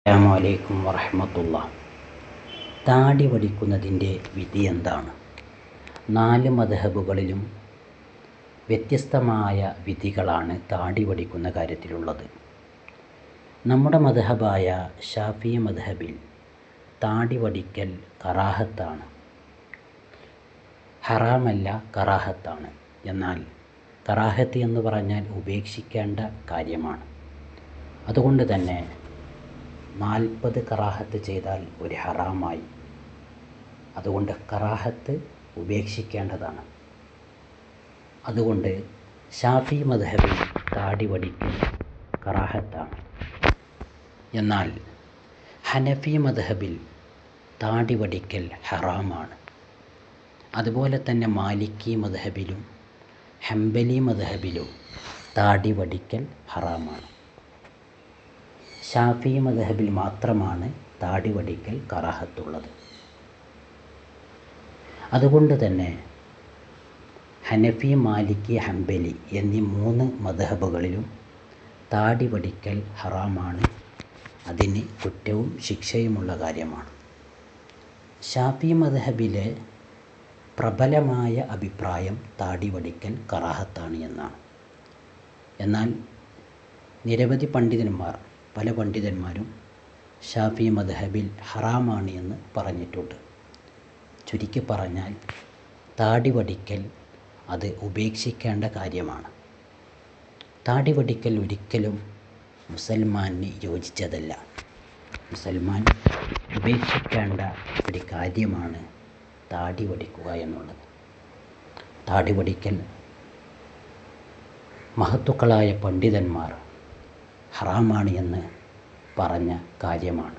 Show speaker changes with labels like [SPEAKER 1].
[SPEAKER 1] അസ്സലാമു അലൈക്കും വറഹ്മത്തുള്ളാഹി. താടി വടിക്കുന്നതിൻ്റെ വിധി എന്താണ്? 4 മദ്ഹബുകളിലും വ്യത്യസ്തമായ വിധികളാണ് താടി വടിക്കുന്ന കാര്യത്തിലുള്ളത്. നമ്മുടെ മദ്ഹബായ ശാഫിഈ മദ്ഹബിൽ താടി വടിക്കൽ കറാഹത്താണ്, ഹറാമല്ല, കറാഹത്താണ്. എന്നാൽ കറാഹത്ത് എന്ന് പറഞ്ഞാൽ ഉപേക്ഷിക്കേണ്ട കാര്യമാണ്. അതുകൊണ്ട് തന്നെ 40 കറാഹത്ത് ചെയ്താൽ ഒരു ഹറാമായി. അതുകൊണ്ട് കറാഹത്ത് ഉപേക്ഷിക്കേണ്ടതാണ്. അതുകൊണ്ട് ശാഫിഈ മദ്ഹബിൽ താടി വടിക്കൽ കറാഹത്താണ്. എന്നാൽ ഹനഫി മദ്ഹബിൽ താടി വടിക്കൽ ഹറാമാണ്. അതുപോലെ തന്നെ മാലിക്കി മദ്ഹബിലും ഹംബലി മദ്ഹബിലും താടി വടിക്കൽ ഹറാമാണ്. ശാഫിഈ മദ്ഹബിൽ മാത്രമാണ് താടി വടിക്കൽ കറാഹത്തുള്ളത്. അതുകൊണ്ട് തന്നെ ഹനഫി, മാലിക്കി, ഹംബലി എന്നീ 3 മദ്ഹബുകളിലും താടി വടിക്കൽ ഹറാമാണ്. അതിന് കുറ്റവും ശിക്ഷയുമുള്ള കാര്യമാണ്. ശാഫിഈ മദ്ഹബിലെ പ്രബലമായ അഭിപ്രായം താടി വടിക്കൽ കറാഹത്താണ് എന്നാണ്. എന്നാൽ നിരവധി പല പണ്ഡിതന്മാരും ശാഫിഈ മദ്ഹബിൽ ഹറാമാണ് എന്ന് പറഞ്ഞിട്ടുണ്ട്. ചുരുക്കി പറഞ്ഞാൽ താടി വടിക്കൽ അത് ഉപേക്ഷിക്കേണ്ട കാര്യമാണ്. താടി വടിക്കൽ ഒരിക്കലും മുസൽമാന് യോജിച്ചതല്ല. മുസൽമാൻ ഉപേക്ഷിക്കേണ്ട ഒരു കാര്യമാണ് താടി വടിക്കുക എന്നുള്ളത്. താടി വടിക്കൽ മഹത്തുക്കളായ പണ്ഡിതന്മാർ ഹറാമാണ് എന്ന് പറഞ്ഞ കാര്യമാണ്.